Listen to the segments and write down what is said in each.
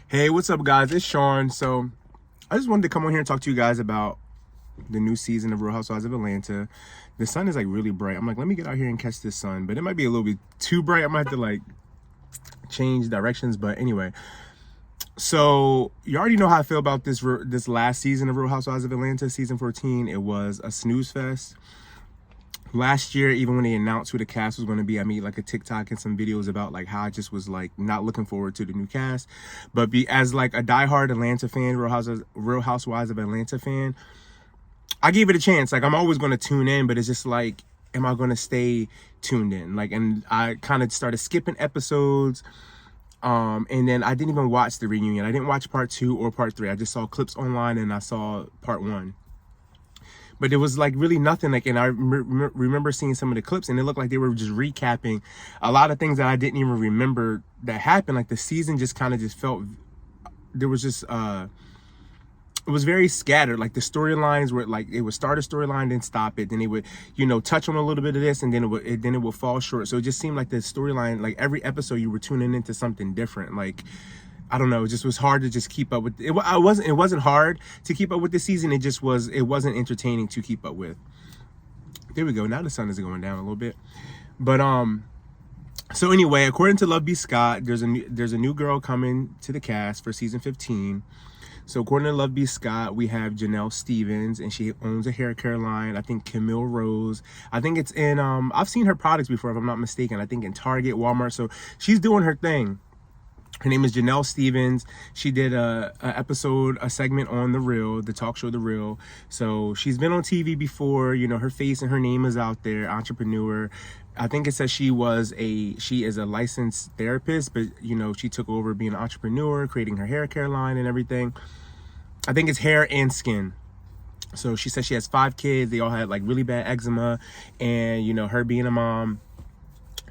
Hey, what's up, guys? It's Sean. So, I just wanted to come on here and talk to you guys about the new season of Real Housewives of Atlanta. The sun is like really bright. I'm like, let me get out here and catch this sun, but it might be a little bit too bright. I might have to like change directions. But anyway, so you already know how I feel about this last season of Real Housewives of Atlanta, season 14. It was a snooze fest. Last year, even when they announced who the cast was going to be, I made like a TikTok and some videos about like how I just was like not looking forward to the new cast. But as like a diehard Atlanta fan, Real Housewives of Atlanta fan, I gave it a chance. Like, I'm always going to tune in, but it's just like, am I going to stay tuned in? Like, and I kind of started skipping episodes. And then I didn't even watch the reunion. I didn't watch part 2 or part 3. I just saw clips online and I saw part 1. But it was like really nothing. Like, and I remember seeing some of the clips, and it looked like they were just recapping a lot of things that I didn't even remember that happened. Like, the season just kind of just felt, there was just it was very scattered. Like, the storylines were like, it would start a storyline, then stop it, then it would, touch on a little bit of this, and then it would fall short. So it just seemed like the storyline, like every episode you were tuning into something different. Like, I don't know, it just was hard to just keep up with it. It wasn't hard to keep up with this season. It wasn't entertaining to keep up with. There we go. Now the sun is going down a little bit. But so anyway, according to Love B. Scott, there's a new girl coming to the cast for season 15. So according to Love B. Scott, we have Janelle Stevens, and she owns a hair care line. I think Camille Rose. I think it's in I've seen her products before, if I'm not mistaken. I think in Target, Walmart. So she's doing her thing. Her name is Janelle Stevens. She did a segment on The Real, the talk show The Real. So she's been on TV before. Her face and her name is out there. Entrepreneur. I think it says she is a licensed therapist, but she took over being an entrepreneur, creating her hair care line and everything. I think it's hair and skin. So she says she has 5 kids. They all had like really bad eczema, and her being a mom,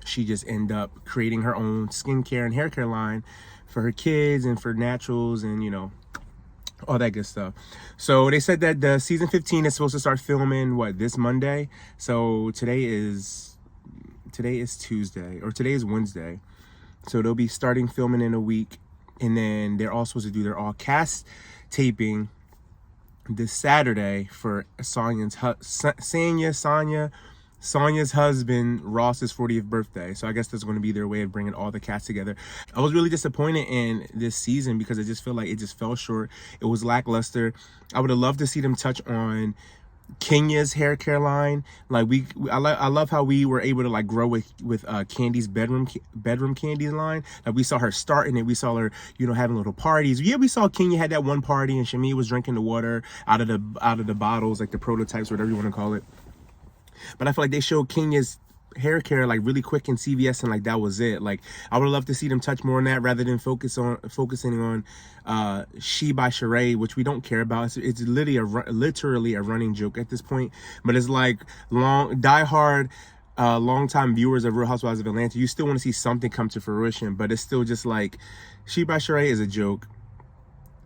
she just ended up creating her own skincare and hair care line for her kids and for naturals and, all that good stuff. So they said that the season 15 is supposed to start filming, this Monday? So today is Tuesday, or today is Wednesday. So they'll be starting filming in a week. And then they're all supposed to do their all cast taping this Saturday for Sonya's husband Ross's 40th birthday. So I guess that's going to be their way of bringing all the cast together. I was really disappointed in this season because I just feel like it just fell short. It was lackluster. I would have loved to see them touch on Kenya's hair care line. Like, I love how we were able to like grow with Candy's bedroom candies line. Like, we saw her starting it. We saw her, having little parties. Yeah, we saw Kenya had that one party, and Shamia was drinking the water out of the bottles, like the prototypes, whatever you want to call it. But I feel like they showed Kenya's hair care like really quick in CVS, and like that was it. Like, I would love to see them touch more on that rather than focusing on She by Sheree, which we don't care about. It's literally a running joke at this point. But it's like diehard longtime viewers of Real Housewives of Atlanta, you still want to see something come to fruition, but it's still just like She by Sheree is a joke.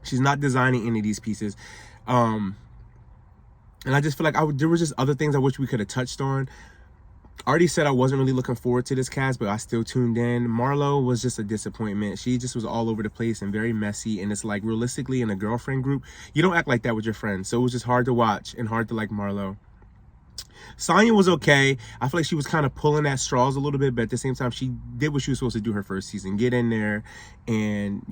She's not designing any of these pieces. And I just feel like there was just other things I wish we could have touched on. I already said I wasn't really looking forward to this cast, but I still tuned in. Marlo was just a disappointment. She just was all over the place and very messy. And it's like, realistically, in a girlfriend group, you don't act like that with your friends. So it was just hard to watch and hard to like Marlo. Sonya was okay. I feel like she was kind of pulling at straws a little bit, but at the same time, she did what she was supposed to do her first season. Get in there, and,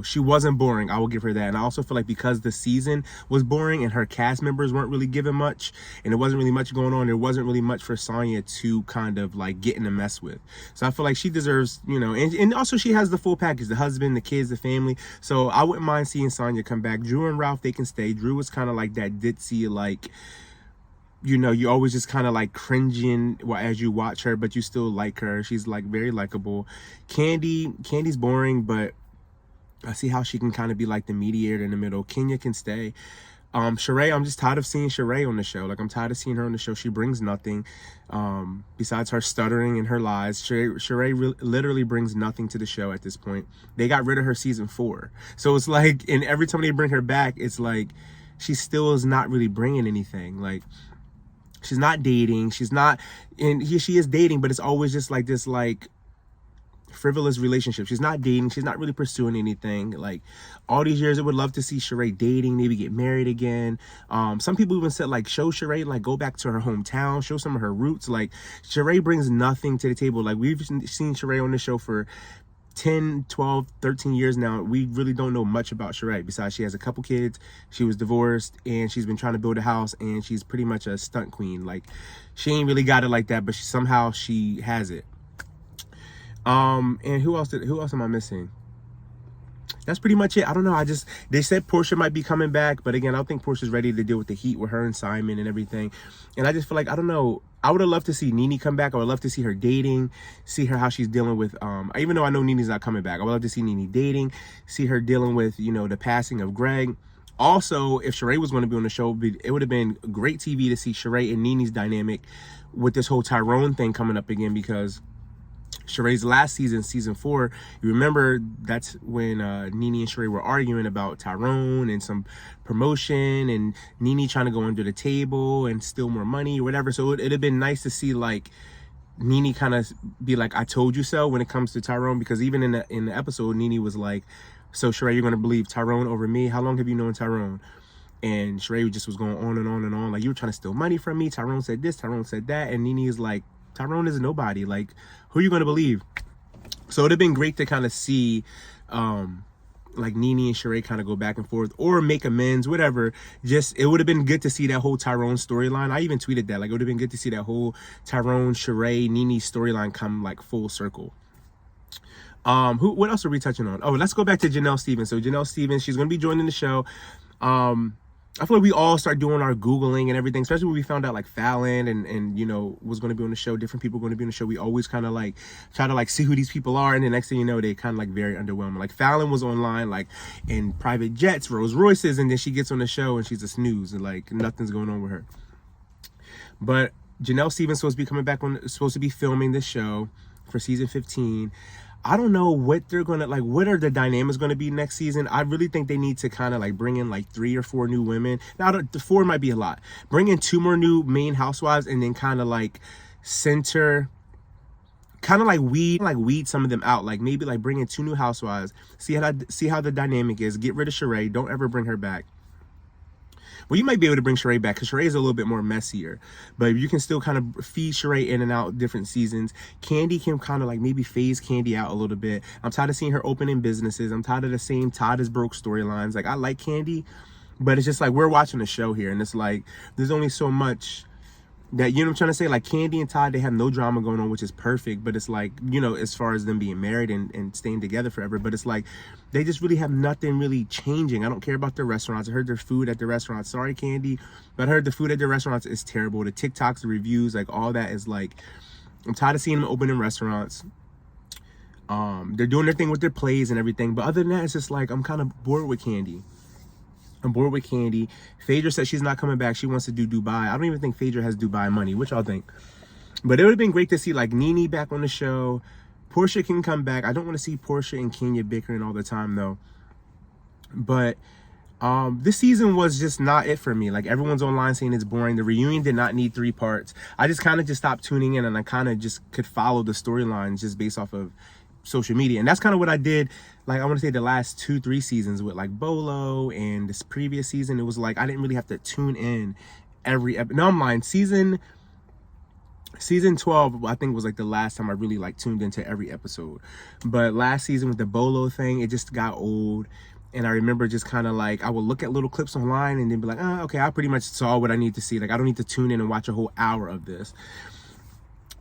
she wasn't boring. I will give her that. And I also feel like because the season was boring and her cast members weren't really given much, and there wasn't really much going on, there wasn't really much for Sonya to kind of like get in a mess with. So I feel like she deserves, and also she has the full package, the husband, the kids, the family. So I wouldn't mind seeing Sonya come back. Drew and Ralph, they can stay. Drew was kind of like that ditzy, like, you always just kind of like cringing as you watch her, but you still like her. She's like very likable. Candy's boring, but I see how she can kind of be like the mediator in the middle. Kenya can stay. Sheree, I'm just tired of seeing Sheree on the show. Like, I'm tired of seeing her on the show. She brings nothing besides her stuttering and her lies. Sheree literally brings nothing to the show at this point. They got rid of her season 4. So it's like, and every time they bring her back, it's like she still is not really bringing anything. Like, she's not dating. She's not, and she is dating, but it's always just like this, like, frivolous relationship. She's not dating. She's not really pursuing anything. Like, all these years, I would love to see Sheree dating, maybe get married again. Some people even said, like, show Sheree, like, go back to her hometown, show some of her roots. Like, Sheree brings nothing to the table. Like, we've seen Sheree on the show for 10, 12, 13 years now. We really don't know much about Sheree besides she has a couple kids, she was divorced, and she's been trying to build a house, and she's pretty much a stunt queen. Like, she ain't really got it like that, but somehow she has it. And who else am I missing? That's pretty much it. I don't know. They said Portia might be coming back, but again, I don't think Portia's ready to deal with the heat with her and Simon and everything. And I just feel like, I don't know, I would have loved to see Nene come back. I would love to see her dating, see her how she's dealing with, even though I know Nene's not coming back, I would love to see Nene dating, see her dealing with, the passing of Greg. Also, if Sheree was going to be on the show, it would have been great TV to see Sheree and Nene's dynamic with this whole Tyrone thing coming up again, because Sheree's last season, season 4, you remember that's when Nene and Sheree were arguing about Tyrone and some promotion, and Nene trying to go under the table and steal more money or whatever. So it'd have been nice to see, like, Nene kind of be like, I told you so when it comes to Tyrone, because even in the episode, Nene was like, so Sheree, you're going to believe Tyrone over me? How long have you known Tyrone? And Sheree just was going on and on and on. Like, you were trying to steal money from me. Tyrone said this, Tyrone said that. And Nene is like, Tyrone is nobody. Like, who are you going to believe? So it'd have been great to kind of see, like, Nene and Sheree kind of go back and forth or make amends, whatever. Just, it would have been good to see that whole Tyrone storyline. I even tweeted that. Like, it would have been good to see that whole Tyrone, Sheree, Nene storyline come, like, full circle. What else are we touching on? Oh, let's go back to Janelle Stevens. So Janelle Stevens, she's going to be joining the show. I feel like we all start doing our Googling and everything, especially when we found out, like, Fallon and was going to be on the show, different people going to be on the show. We always kind of, like, try to, like, see who these people are, and the next thing you know, they kind of, like, very underwhelming. Like, Fallon was online, like, in private jets, Rolls Royces, and then she gets on the show and she's a snooze, and, like, nothing's going on with her. But Janelle Stevens is supposed to be coming back supposed to be filming this show for season 15. I don't know what they're gonna, like, what are the dynamics gonna be next season. I really think they need to kind of, like, bring in, like, 3 or 4 new women. Now, the 4 might be a lot. Bring in 2 more new main housewives, and then kind of, like, center, kind of like weed some of them out. Like, maybe, like, bring in 2 new housewives, see how the dynamic is, get rid of Sheree, don't ever bring her back. Well, you might be able to bring Sheree back, because Sheree is a little bit more messier. But you can still kind of feed Sheree in and out different seasons. Kandi can kind of, like, maybe phase Kandi out a little bit. I'm tired of seeing her opening businesses. I'm tired of the same Todd is broke storylines. Like, I like Kandi, but it's just like, we're watching a show here, and it's like, there's only so much that, you know what I'm trying to say? Like, Kandi and Todd, they have no drama going on, which is perfect. But it's like, as far as them being married and staying together forever, but it's like, they just really have nothing really changing. I don't care about their restaurants. I heard their food at the restaurants. Sorry, Kandi, but I heard the food at the restaurants is terrible. The TikToks, the reviews, like, all that is like, I'm tired of seeing them opening restaurants. They're doing their thing with their plays and everything. But other than that, it's just like, I'm kind of bored with Kandi. I'm bored with Kandi. Phaedra said she's not coming back. She wants to do Dubai. I don't even think Phaedra has Dubai money. What y'all think? But it would have been great to see, like, Nene back on the show. Portia can come back. I don't want to see Portia and Kenya bickering all the time, though. But this season was just not it for me. Like, everyone's online saying it's boring. The reunion did not need 3 parts. I just kind of just stopped tuning in, and I kind of just could follow the storylines just based off of social media. And that's kind of what I did, like, I want to say the last 2-3 seasons with, like, Bolo, and this previous season. It was like, I didn't really have to tune in every episode. No, I'm lying. Season 12, I think, was, like, the last time I really, like, tuned into every episode. But last season with the Bolo thing, it just got old. And I remember just kind of, like, I would look at little clips online and then be like, oh, okay, I pretty much saw what I need to see. Like, I don't need to tune in and watch a whole hour of this.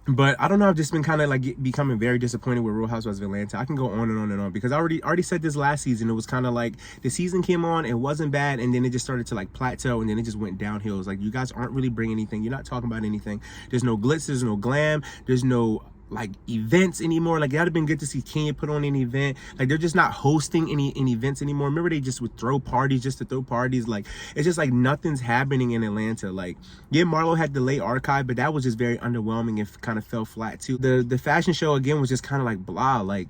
But I don't know, I've just been kind of, like, becoming very disappointed with Real Housewives of Atlanta. I can go on and on and on, because I already said this last season. It was kind of like, the season came on, it wasn't bad, and then it just started to, like, plateau, and then it just went downhill. It's like, you guys aren't really bringing anything. You're not talking about anything. There's no glitz, there's no glam, there's no, like, events anymore. Like, it would have been good to see Kenya put on an event. Like, they're just not hosting any events anymore. Remember, they just would throw parties just to throw parties. Like, it's just like nothing's happening in Atlanta. Like, yeah, Marlo had the late archive, but that was just very underwhelming and kind of fell flat too. The fashion show, again, was just kind of like blah. Like,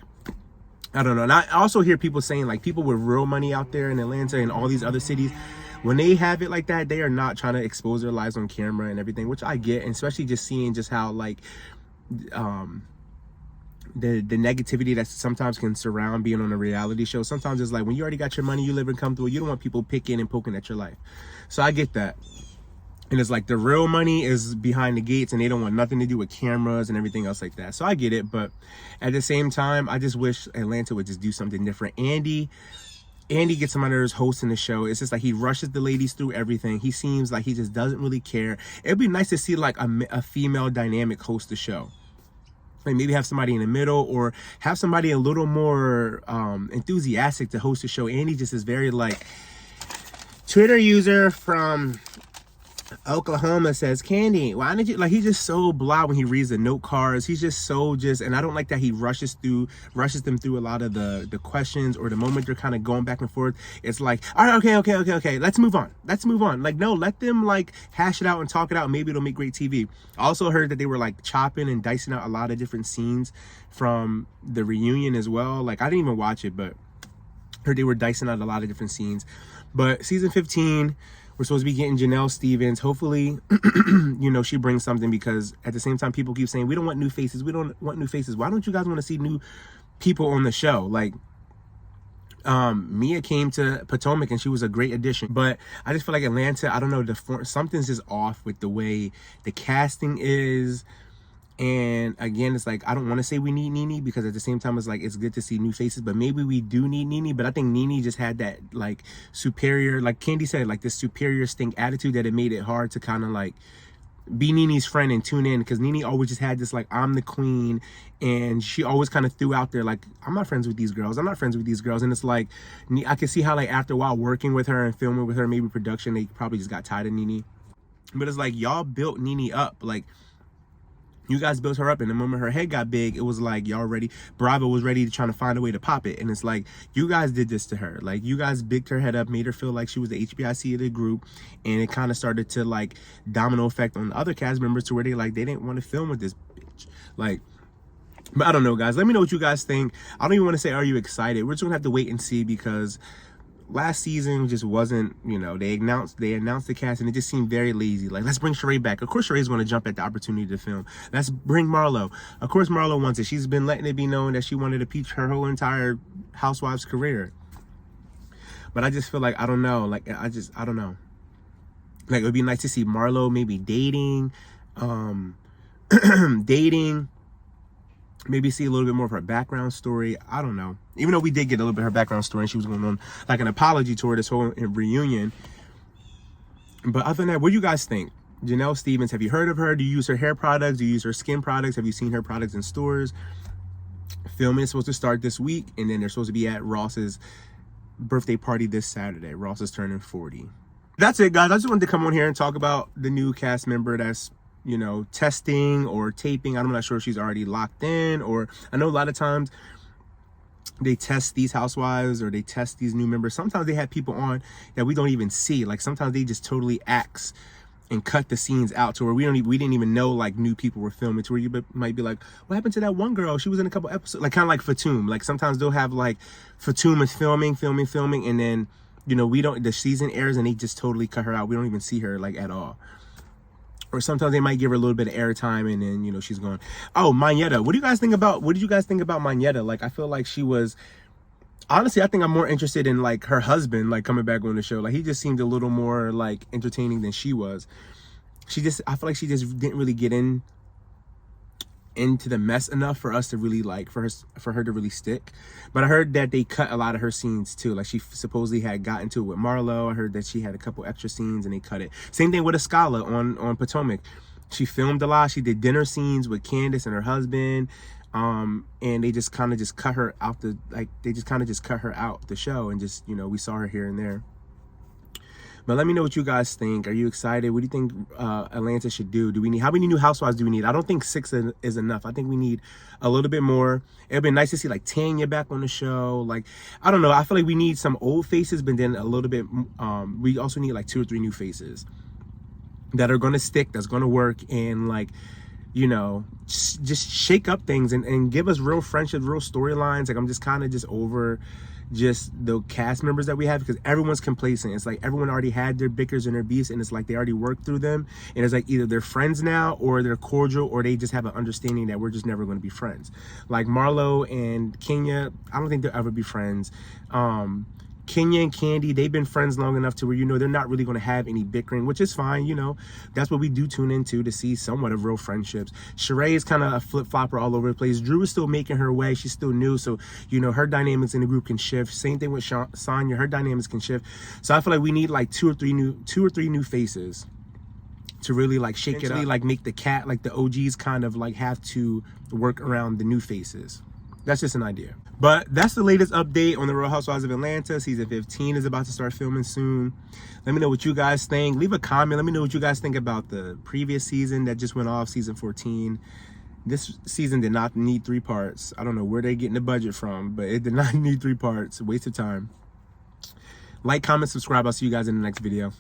I don't know. And I also hear people saying, like, people with real money out there in Atlanta and all these other cities, when they have it like that, they are not trying to expose their lives on camera and everything, which I get. And especially just seeing just how, like, the negativity that sometimes can surround being on a reality show. Sometimes it's like when you already got your money, you living comfortable, you don't want people picking and poking at your life. So I get that. And it's like the real money is behind the gates and they don't want nothing to do with cameras and everything else like that. So I get it. But at the same time, I just wish Atlanta would just do something different. Andy gets him under his hosting the show. It's just like he rushes the ladies through everything. He seems like he just doesn't really care. It'd be nice to see like a female dynamic host the show. Like maybe have somebody in the middle or have somebody a little more enthusiastic to host the show. Andy just is very like, Twitter user from Oklahoma says, Candy, why did you, like, he's just so blah when he reads the note cards. He's just so and I don't like that he rushes them through a lot of the questions, or the moment they're kind of going back and forth. It's like, all right, okay, let's move on. Like, no, let them like hash it out and talk it out. Maybe it'll make great TV. I also heard that they were like chopping and dicing out a lot of different scenes from the reunion as well. Like, I didn't even watch it, but heard they were dicing out a lot of different scenes. But season 15, we're supposed to be getting Janelle Stevens. Hopefully, you know, she brings something, because at the same time, people keep saying, we don't want new faces. We don't want new faces. Why don't you guys want to see new people on the show? Like, Mia came to Potomac and she was a great addition. But I just feel like Atlanta, I don't know, something's just off with the way the casting is. And again, it's like, I don't want to say we need Nene, because at the same time, it's like, it's good to see new faces, but maybe we do need Nene. But I think Nene just had that like superior, like Candy said, like this superior stink attitude that it made it hard to kind of like be Nene's friend and tune in, because Nene always just had this like, I'm the queen, and she always kind of threw out there like, I'm not friends with these girls, and it's like, I can see how like after a while working with her and filming with her, maybe production, they probably just got tired of Nene. But it's like, y'all built Nene up, like, you guys built her up, and the moment her head got big, it was like y'all ready. Bravo was ready to try to find a way to pop it. And it's like, you guys did this to her. Like, you guys bigged her head up, made her feel like she was the HBIC of the group. And it kind of started to like domino effect on the other cast members to where they didn't want to film with this bitch. Like, but I don't know, guys. Let me know what you guys think. I don't even want to say, are you excited? We're just going to have to wait and see, because last season just wasn't, you know, they announced the cast and it just seemed very lazy. Like, let's bring Sheree back. Of course Sheree's going to jump at the opportunity to film. Let's bring Marlo. Of course Marlo wants it. She's been letting it be known that she wanted to peach her whole entire Housewives career. But I just feel like, I don't know. Like, I don't know. Like, it would be nice to see Marlo maybe dating, maybe see a little bit more of her background story. I don't know. Even though we did get a little bit of her background story, and she was going on like an apology tour, this whole reunion. But other than that, what do you guys think? Janelle Stevens, have you heard of her? Do you use her hair products? Do you use her skin products? Have you seen her products in stores? Filming is supposed to start this week, and then they're supposed to be at Ross's birthday party this Saturday. Ross is turning 40. That's it, guys. I just wanted to come on here and talk about the new cast member that's, you know, testing or taping. I'm not sure if she's already locked in, or I know a lot of times they test these housewives or they test these new members. Sometimes they have people on that we don't even see. Like, sometimes they just totally axe and cut the scenes out to where we didn't even know like new people were filming, to where you might be like, what happened to that one girl? She was in a couple episodes. Like, kind of like Fatum. Like, sometimes they'll have like Fatum is filming, and then, you know, the season airs and they just totally cut her out. We don't even see her like at all. Or sometimes they might give her a little bit of airtime and then, you know, she's gone. Oh, Mayetta. What did you guys think about Mayetta? Like, I feel like she was, honestly, I think I'm more interested in like her husband, like coming back on the show. Like, he just seemed a little more like entertaining than she was. I feel like she just didn't really get into the mess enough for us to really like, for her to really stick. But I heard that they cut a lot of her scenes too. Like, she supposedly had gotten to it with Marlo. I heard that she had a couple extra scenes and they cut it. Same thing with Escala on Potomac. She filmed a lot. She did dinner scenes with Candace and her husband. And they just kind of just cut her out the show, and just, you know, we saw her here and there. But let me know what you guys think. Are you excited? What do you think Atlanta should do? How many new housewives do we need? I don't think 6 is enough. I think we need a little bit more. It'd be nice to see like Tanya back on the show. Like, I don't know. I feel like we need some old faces, but then a little bit, we also need like 2 or 3 new faces that are going to stick, that's going to work, and like, you know, just shake up things and give us real friendships, real storylines. Like, I'm just kind of just over, just the cast members that we have, because everyone's complacent. It's like everyone already had their bickers and their beefs, and it's like they already worked through them, and it's like either they're friends now or they're cordial, or they just have an understanding that we're just never going to be friends. Like Marlo and Kenya, I don't think they'll ever be friends. Kenya and Candy, they've been friends long enough to where, you know, they're not really going to have any bickering, which is fine. You know, that's what we do tune into, to see somewhat of real friendships. Sheree is kind of a flip-flopper all over the place. Drew is still making her way. She's still new. So, you know, her dynamics in the group can shift. Same thing with Sonya. Her dynamics can shift. So I feel like we need like two or three new faces to really like shake it up, like make the the OGs kind of like have to work around the new faces. That's just an idea. But that's the latest update on the Real Housewives of Atlanta. Season 15 is about to start filming soon. Let me know what you guys think. Leave a comment. Let me know what you guys think about the previous season that just went off, season 14. This season did not need 3 parts. I don't know where they're getting the budget from, but it did not need 3 parts. A waste of time. Like, comment, subscribe. I'll see you guys in the next video.